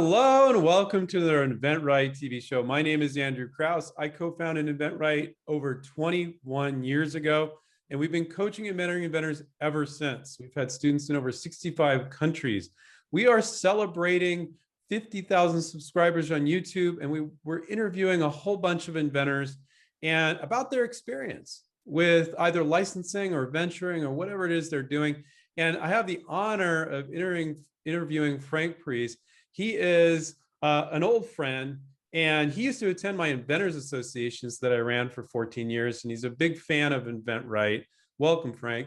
Hello and welcome to the InventRight TV show. My name is Andrew Krause. I co-founded InventRight over 21 years ago, and we've been coaching and mentoring inventors ever since. We've had students in over 65 countries. We are celebrating 50,000 subscribers on YouTube, and we're interviewing a whole bunch of inventors and about their experience with either licensing or venturing or whatever it is they're doing. And I have the honor of interviewing Frank Priest. He is an old friend, and he used to attend my inventors associations that I ran for 14 years, and he's a big fan of InventRight. Welcome, Frank.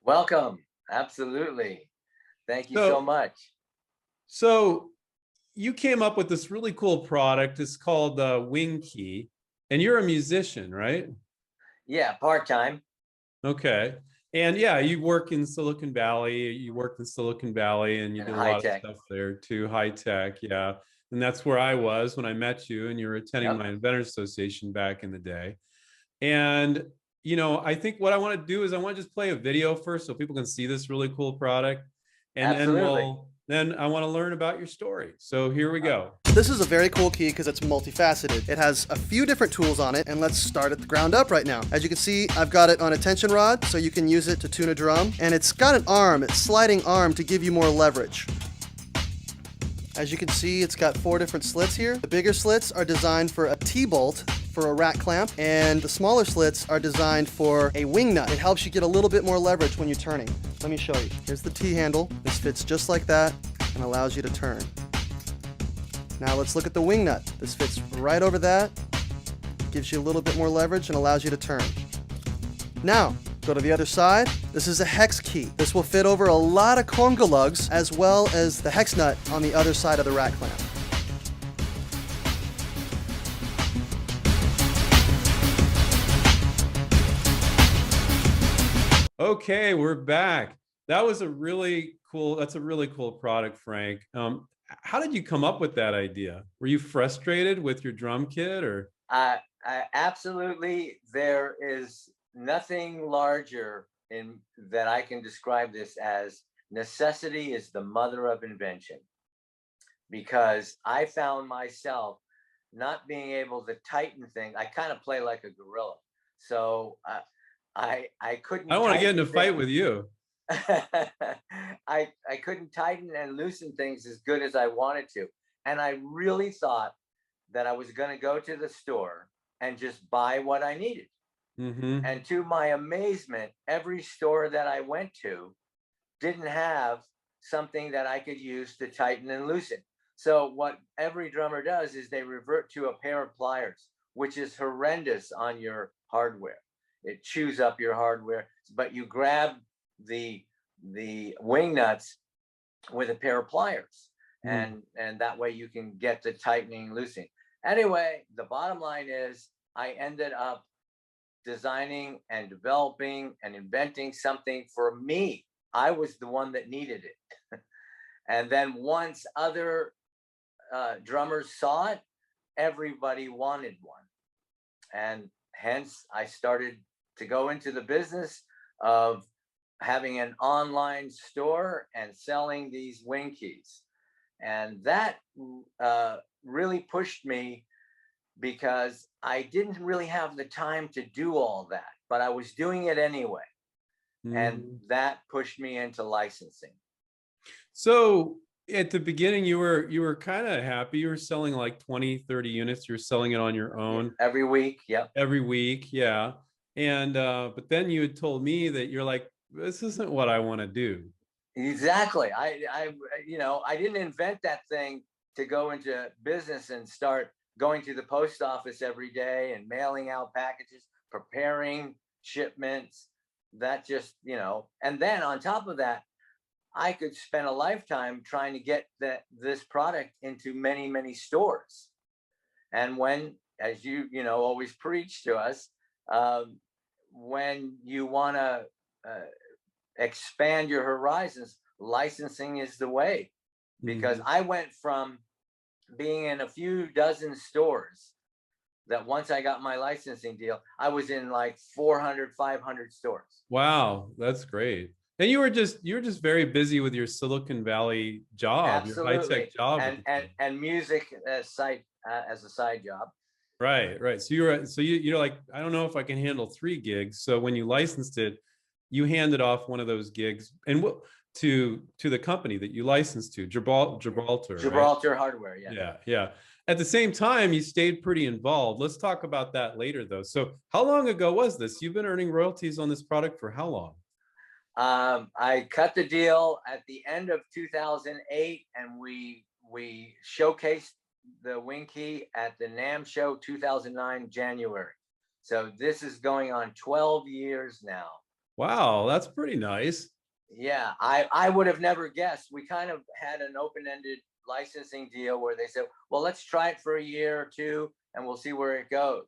Welcome. Absolutely. Thank you so much. So you came up with this really cool product. It's called Wing Key, and you're a musician, right? Yeah, part-time. Okay. And yeah, you work in Silicon Valley. You worked in Silicon Valley, and you did a lot of stuff there too. High tech, yeah. And that's where I was when I met you, and you were attending my Inventors Association back in the day. And you know, I think what I want to do is I want to just play a video first, so people can see this really cool product, and then I want to learn about your story. So here we go. This is a very cool key because it's multifaceted. It has a few different tools on it, and let's start at the ground up right now. As you can see, I've got it on a tension rod, so you can use it to tune a drum, and it's got an arm, it's sliding arm to give you more leverage. As you can see, it's got 4 different slits here. The bigger slits are designed for a T-bolt for a rack clamp, and the smaller slits are designed for a wing nut. It helps you get a little bit more leverage when you're turning. Let me show you. Here's the T-handle. This fits just like that and allows you to turn. Now let's look at the wing nut. This fits right over that, gives you a little bit more leverage and allows you to turn. Now, go to the other side. This is a hex key. This will fit over a lot of conga lugs as well as the hex nut on the other side of the rack clamp. Okay, we're back. That was a really cool, that's a really cool product, Frank. How did you come up with that idea? Were you frustrated with your drum kit, or? Absolutely. There is nothing larger in that I can describe this as necessity is the mother of invention. Because I found myself not being able to tighten things. I kind of play like a gorilla. So I couldn't. I don't want to get in a fight with you. I couldn't tighten and loosen things as good as I wanted to. And I really thought that I was going to go to the store and just buy what I needed. Mm-hmm. And to my amazement, every store that I went to didn't have something that I could use to tighten and loosen. So what every drummer does is they revert to a pair of pliers, which is horrendous on your hardware. It chews up your hardware, but you grab the wing nuts with a pair of pliers, and that way you can get the tightening, loosening. Anyway, the bottom line is I ended up designing and developing and inventing something for me. I was the one that needed it. And then once other drummers saw it, everybody wanted one. And hence I started to go into the business of having an online store and selling these wing keys. And that really pushed me because I didn't really have the time to do all that, but I was doing it anyway. And that pushed me into licensing. So at the beginning, you were kind of happy. You were selling like 20, 30 units. You were selling it on your own. Every week. Yep. Every week. Yeah. And, but then you had told me that you're like, this isn't what I want to do. Exactly. I didn't invent that thing to go into business and start going to the post office every day and mailing out packages, preparing shipments. That just, and then on top of that, I could spend a lifetime trying to get this product into many, many stores. And when, as you always preach to us, when you want to expand your horizons, licensing is the way. Because I went from being in a few dozen stores that once I got my licensing deal, I was in like 400, 500 stores. Wow, that's great. And you were just very busy with your Silicon Valley job, your high tech Absolutely. job. And music as a side job. Right, right. So you're like, I don't know if I can handle 3 gigs. So when you licensed it, you handed off one of those gigs and what to the company that you licensed to, Gibraltar, right? Gibraltar Hardware, yeah. Yeah, yeah. At the same time, you stayed pretty involved. Let's talk about that later, though. So how long ago was this? You've been earning royalties on this product for how long? I cut the deal at the end of 2008, and we showcased the Wing Key at the NAMM show 2009 January. So this is going on 12 years now. Wow, that's pretty nice. Yeah, I would have never guessed. We kind of had an open-ended licensing deal where they said, well, let's try it for a year or two and we'll see where it goes.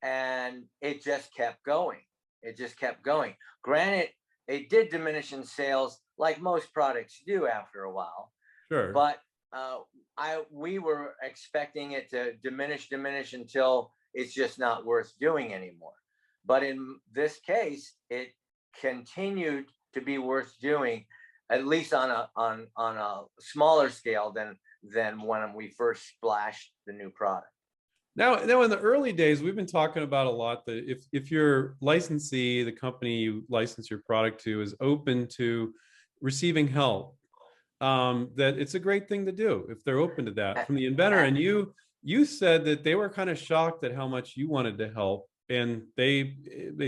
And it just kept going. It just kept going. Granted, it did diminish in sales like most products do after a while. Sure. But we were expecting it to diminish until it's just not worth doing anymore. But in this case, it continued to be worth doing, at least on a smaller scale than when we first splashed the new product. Now in the early days, we've been talking about a lot that if your licensee, the company you license your product to, is open to receiving help, that it's a great thing to do if they're open to that from the inventor. And you said that they were kind of shocked at how much you wanted to help, and they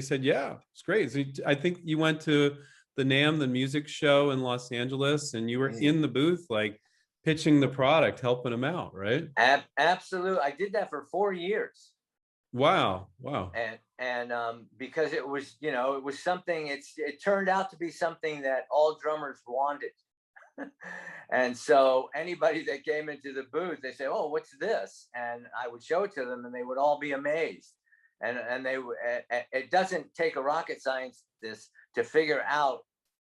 said, yeah, it's great. So I think you went to the NAMM, the music show in Los Angeles, and you were in the booth, like pitching the product, helping them out, right? Absolutely. I did that for 4 years. Wow. Wow. And because it was, it was something, it turned out to be something that all drummers wanted. And so anybody that came into the booth, they say, oh, what's this? And I would show it to them and they would all be amazed. And it doesn't take a rocket scientist to figure out,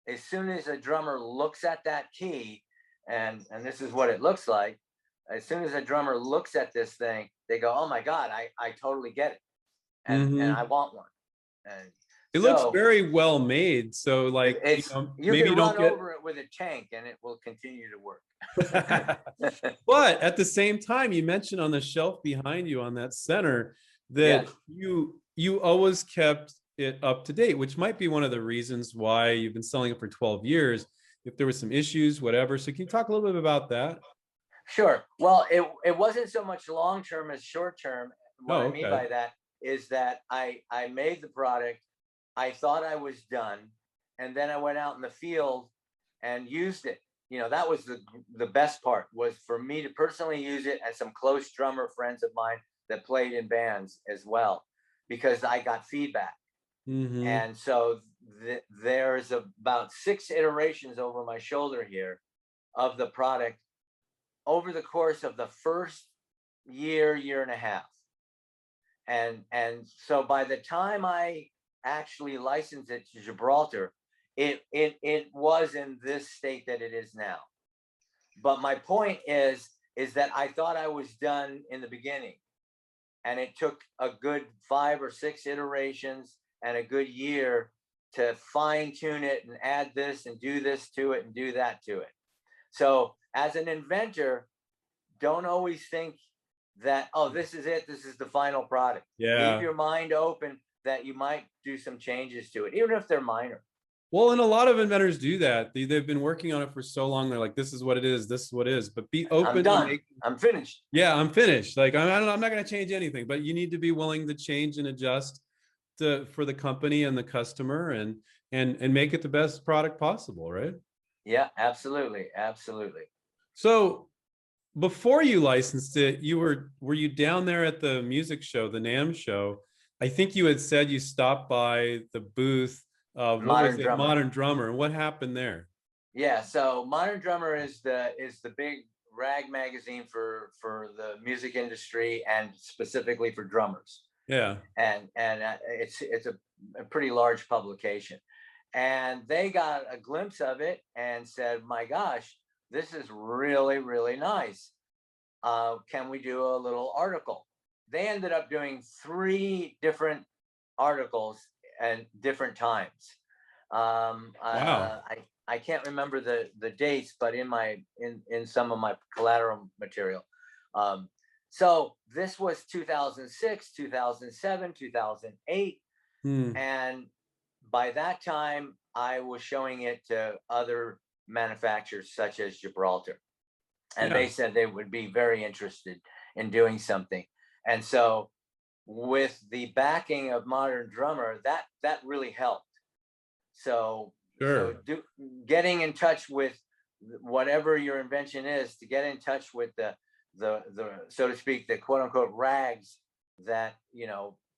as soon as a drummer looks at that key, and this is what it looks like, as soon as a drummer looks at this thing, they go, oh my God, I totally get it. And I want one. And it looks very well made. So like, you maybe can don't run over it with a tank and it will continue to work. But at the same time, you mentioned on the shelf behind you on that center that you always kept it up to date, which might be one of the reasons why you've been selling it for 12 years. If there was some issues, whatever. So can you talk a little bit about that? Sure. Well, it wasn't so much long-term as short-term. What I mean by that is that I made the product, I thought I was done, and then I went out in the field and used it. That was the best part, was for me to personally use it and some close drummer friends of mine that played in bands as well, because I got feedback. And so there's about 6 iterations over my shoulder here of the product over the course of the first year and a half. And so by the time I actually licensed it to Gibraltar, it was in this state that it is now. But my point is that I thought I was done in the beginning, and it took a good 5 or 6 iterations and a good year to fine tune it and add this and do this to it and do that to it. So as an inventor, don't always think that, oh, this is it, this is the final product. Yeah. Leave your mind open that you might do some changes to it, even if they're minor. Well, and a lot of inventors do that. They've been working on it for so long. They're like, this is what it is. This is what it is. But be open. I'm done. I'm finished. Yeah, I'm finished. Like, I'm not going to change anything, but you need to be willing to change and adjust for the company and the customer and make it the best product possible, right? Yeah, absolutely. Absolutely. So before you licensed it, were you down there at the music show, the NAMM show? I think you had said you stopped by the booth of Modern Drummer. And what happened there? Yeah, so Modern Drummer is the big rag magazine for the music industry and specifically for drummers. Yeah. And it's a pretty large publication. And they got a glimpse of it and said, my gosh, this is really, really nice. Can we do a little article? They ended up doing 3 different articles and different times. Wow. I can't remember the dates, but in some of my collateral material. So this was 2006, 2007, 2008, Hmm. and by that time I was showing it to other manufacturers such as Gibraltar, and Yeah. they said they would be very interested in doing something. And so with the backing of Modern Drummer, that really helped. So Sure. getting in touch with whatever your invention is, to get in touch with the so to speak, the quote unquote rags that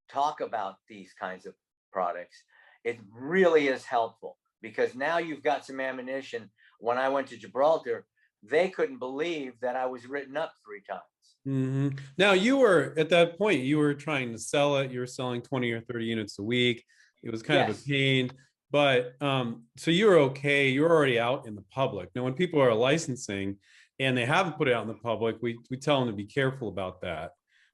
talk about these kinds of products, it really is helpful, because now you've got some ammunition. When I went to Gibraltar, they couldn't believe that I was written up 3 times. Hmm. Now, you were at that point, you were trying to sell it. You were selling 20 or 30 units a week. It was kind of a Yes. pain, but so you were okay. You're already out in the public. Now, when people are licensing and they haven't put it out in the public, we tell them to be careful about that,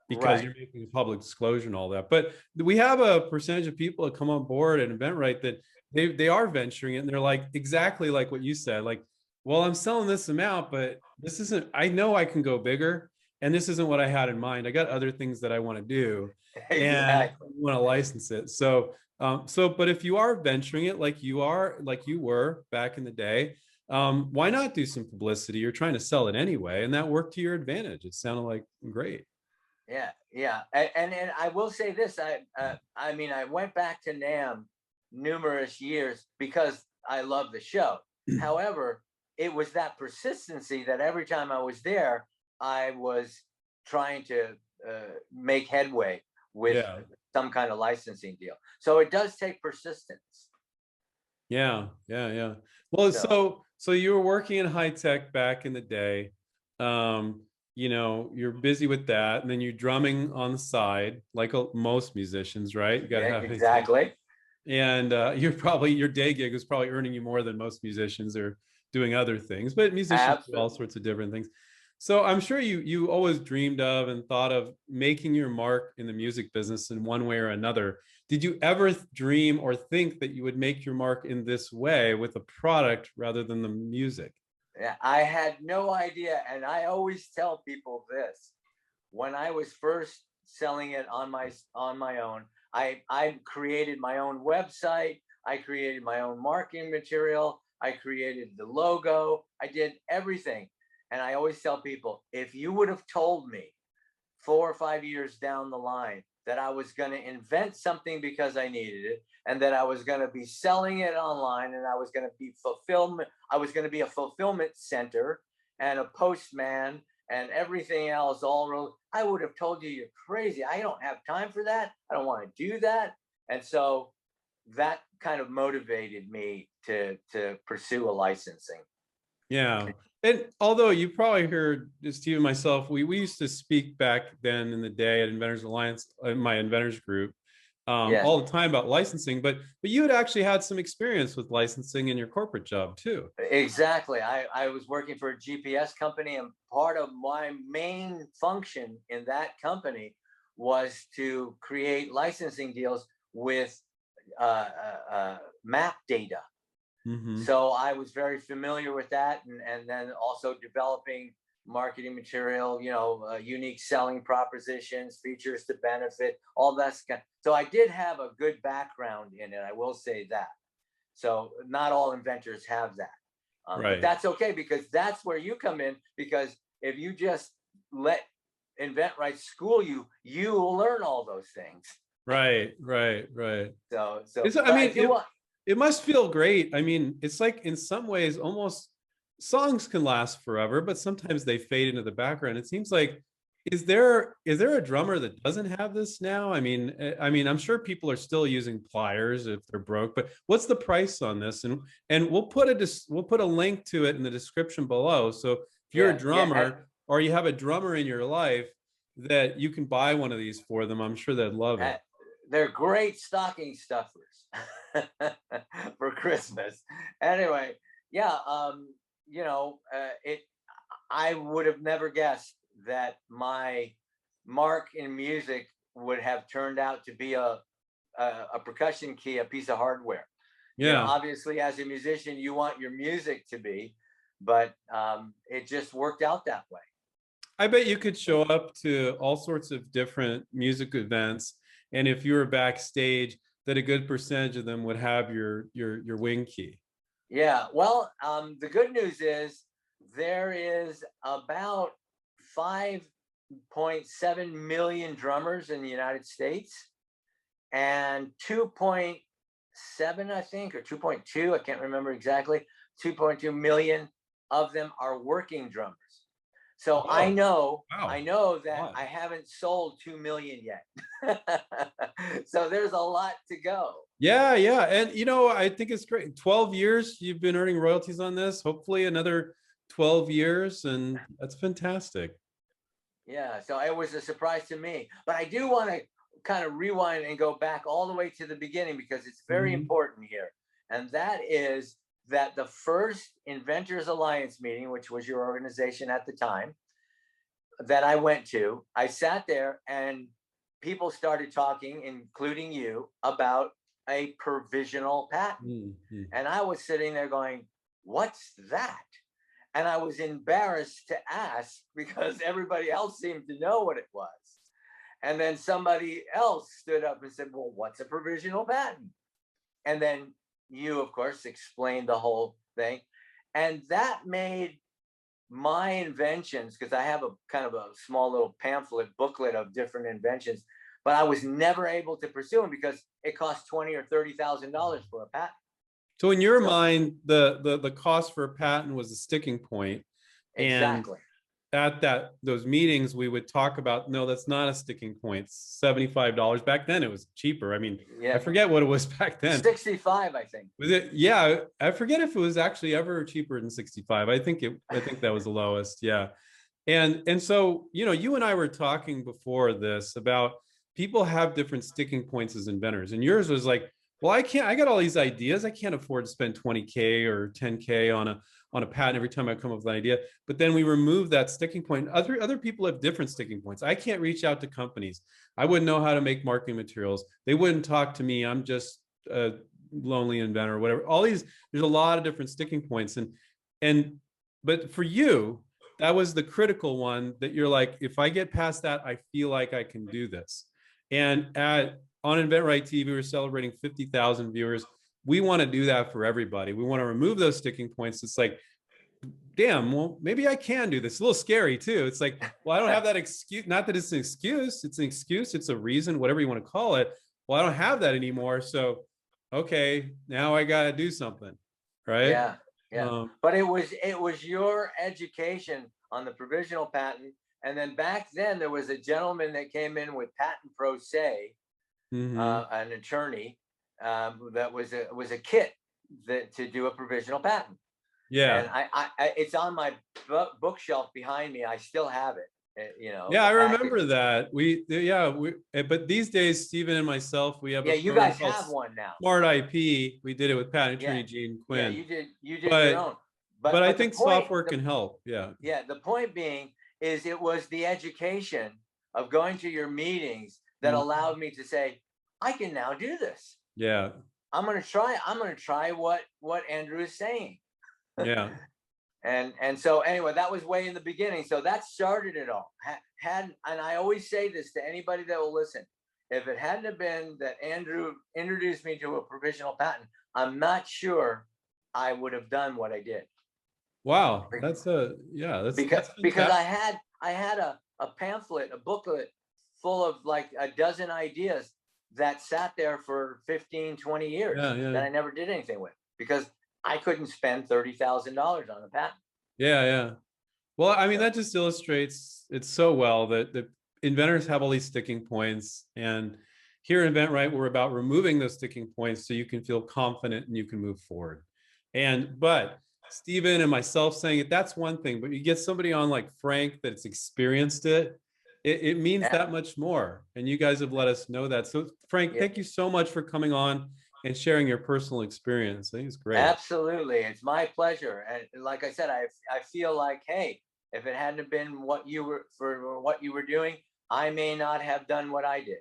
because Right. you're making a public disclosure and all that. But we have a percentage of people that come on board at InventRight that they are venturing it, and they're like exactly like what you said, like, well, I'm selling this amount, but this isn't, I know I can go bigger, and this isn't what I had in mind. I got other things that I want to do, and I Exactly. want to license it. But if you are venturing it like you are, like you were back in the day, why not do some publicity? You're trying to sell it anyway, and that worked to your advantage. It sounded like great. Yeah, yeah, and I will say this: I mean, I went back to NAMM numerous years because I love the show. However, it was that persistency that every time I was there, I was trying to make headway with Yeah. some kind of licensing deal. So it does take persistence. Yeah, yeah, yeah. Well, So so you were working in high tech back in the day. You're busy with that, and then you're drumming on the side, like most musicians, right? You got to yeah, have a gig. exactly. And your day gig was probably earning you more than most musicians are doing other things, but musicians do all Absolutely. sorts of different things. So I'm sure you always dreamed of and thought of making your mark in the music business in one way or another. Did you ever dream or think that you would make your mark in this way with a product rather than the music? Yeah, I had no idea, and I always tell people this: when I was first selling it on my own, I created my own website, I created my own marketing material, I created the logo, I did everything. And I always tell people, if you would have told me 4 or 5 years down the line that I was going to invent something because I needed it, and that I was going to be selling it online, and I was going to be I was going to be a fulfillment center and a postman and everything else I would have told you you're crazy. I don't have time for that. I don't want to do that. And so that kind of motivated me to pursue a licensing. Yeah. And although you probably heard Steve and myself, we used to speak back then in the day at Inventors Alliance, my inventors group, Yes. all the time about licensing. But you had actually had some experience with licensing in your corporate job too. Exactly. I was working for a GPS company, and part of my main function in that company was to create licensing deals with map data. Hmm. So I was very familiar with that, and then also developing marketing material, unique selling propositions, features to benefit, all that stuff. So I did have a good background in it. I will say that. So not all inventors have that. But Right. that's okay, because that's where you come in. Because if you just let InventRight school you, you will learn all those things. Right. Right. Right. I But I mean, do want. it must feel great. I mean, it's like in some ways, almost songs can last forever, but sometimes they fade into the background. It seems like, is there a drummer that doesn't have this now? I mean, I'm sure people are still using pliers if they're broke, but what's the price on this? And we'll put a link to it in the description below. So if you're a Yeah, yeah. drummer or you have a drummer in your life that you can buy one of these for them, I'm sure they'd love it. They're great stocking stuffers for Christmas. Anyway, yeah, it. I would have never guessed that my mark in music would have turned out to be a percussion key, a piece of hardware. Yeah. obviously as a musician, you want your music to be, but it just worked out that way. I bet you could show up to all sorts of different music events, and if you were backstage, that a good percentage of them would have your wing key. Yeah, well, the good news is there is about 5.7 million drummers in the United States, and 2.7, I think, or 2.2, I can't remember exactly, 2.2 million of them are working drummers. So I know that Wow. I haven't sold 2 million yet. So there's a lot to go. Yeah, yeah. And I think it's great. 12 years you've been earning royalties on this, hopefully another 12 years, and that's fantastic. Yeah, so it was a surprise to me. But I do want to kind of rewind and go back all the way to the beginning because it's very important here. And that is that the first Inventors Alliance meeting, which was your organization at the time, that I went to, I sat there and people started talking, including you, about a provisional patent. And I was sitting there going, what's that? And I was embarrassed to ask because everybody else seemed to know what it was. And then somebody else stood up and said, well, what's a provisional patent? And then you, of course, explained the whole thing. And that made my inventions, because I have a kind of a small little pamphlet booklet of different inventions, but I was never able to pursue them because it cost $20,000 or $30,000 for a patent. So in your mind, the cost for a patent was a sticking point. Exactly. And at those meetings, we would talk about, no, that's not a sticking point. $75. Back then it was cheaper. I mean, I forget what it was back then. 65, I think. Was it? Yeah, I forget if it was actually ever cheaper than 65. I think that was the lowest. Yeah. And so, you and I were talking before this about people have different sticking points as inventors. And yours was like, well, I got all these ideas. I can't afford to spend 20K or 10K on a patent every time I come up with an idea. But then we remove that sticking point. Other people have different sticking points. I can't reach out to companies. I wouldn't know how to make marketing materials. They wouldn't talk to me. I'm just a lonely inventor or whatever. There's a lot of different sticking points. But for you, that was the critical one that you're like, if I get past that, I feel like I can do this. And on InventRightTV, we're celebrating 50,000 viewers. We want to do that for everybody. We want to remove those sticking points. It's like, damn, well, maybe I can do this. It's a little scary too. It's like, well, I don't have that excuse. Not that it's an excuse. It's an excuse. It's a reason, whatever you want to call it. Well, I don't have that anymore. So, okay, now I got to do something. Right. Yeah. Yeah. But it was your education on the provisional patent. And then back then there was a gentleman that came in with patent pro se, an attorney that was a kit to do a provisional patent. Yeah. And I it's on my bookshelf behind me. I still have it. Yeah, I remember that. But these days, Stephen and myself, we have you guys have one now. Smart IP. We did it with patent attorney Gene Quinn. Yeah, you did your own. But I think software can help. Yeah. Yeah. The point being is it was the education of going to your meetings that allowed me to say, I can now do this. Yeah. I'm going to try what Andrew is saying. Yeah. And so anyway, that was way in the beginning. So that started it all. And I always say this to anybody that will listen. If it hadn't have been that Andrew introduced me to a provisional patent, I'm not sure I would have done what I did. Wow. That's because I had a pamphlet, a booklet full of like a dozen ideas that sat there for 15, 20 years that I never did anything with because I couldn't spend $30,000 on a patent. Yeah. Well, I mean, that just illustrates it so well that the inventors have all these sticking points. And here at InventRight, we're about removing those sticking points so you can feel confident and you can move forward. But Stephen and myself saying it, that's one thing. But you get somebody on like Frank that's experienced it, it means that much more. And you guys have let us know that. So Frank, thank you so much for coming on and sharing your personal experience. I think it's great. Absolutely. It's my pleasure. And like I said, I feel like, hey, if it hadn't been what you were doing, I may not have done what I did.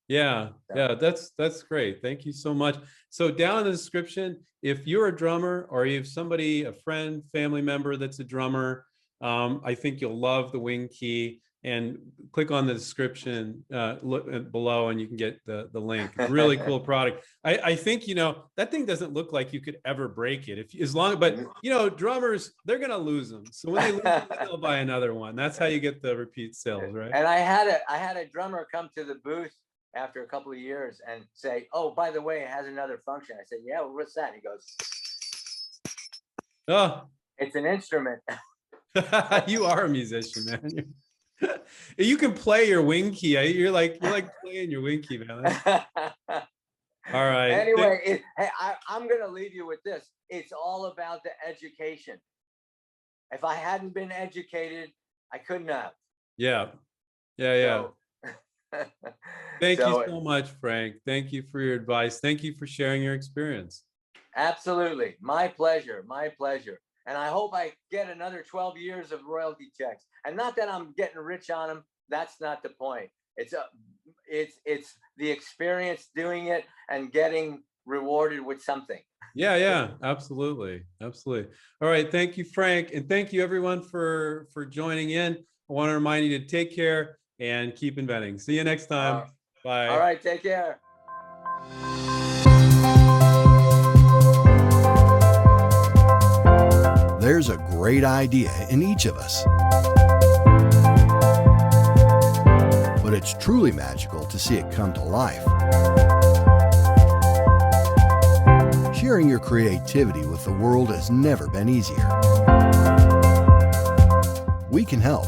Yeah, yeah, that's great. Thank you so much. So down in the description, if you're a drummer or you have somebody, a friend, family member that's a drummer, I think you'll love the Wing Key. And click on the description look below, and you can get the link. Really cool product. I think that thing doesn't look like you could ever break it but drummers, they're gonna lose them. So when they lose them, they'll buy another one. That's how you get the repeat sales, right? And I had a drummer come to the booth after a couple of years and say, "Oh, by the way, it has another function." I said, "Yeah, well, what's that?" He goes, "Oh, it's an instrument." You are a musician, man. You can play your Wing Key. You're like playing your Wing Key, man. All right. Anyway, I'm going to leave you with this. It's all about the education. If I hadn't been educated, I couldn't have. Yeah. Thank you so much, Frank. Thank you for your advice. Thank you for sharing your experience. Absolutely. My pleasure. My pleasure. And I hope I get another 12 years of royalty checks. And not that I'm getting rich on them. That's not the point. It's the experience doing it and getting rewarded with something. Yeah, absolutely. All right. Thank you, Frank. And thank you everyone for joining in. I want to remind you to take care and keep inventing. See you next time. Bye. All right. Take care. There's a great idea in each of us. But it's truly magical to see it come to life. Sharing your creativity with the world has never been easier. We can help.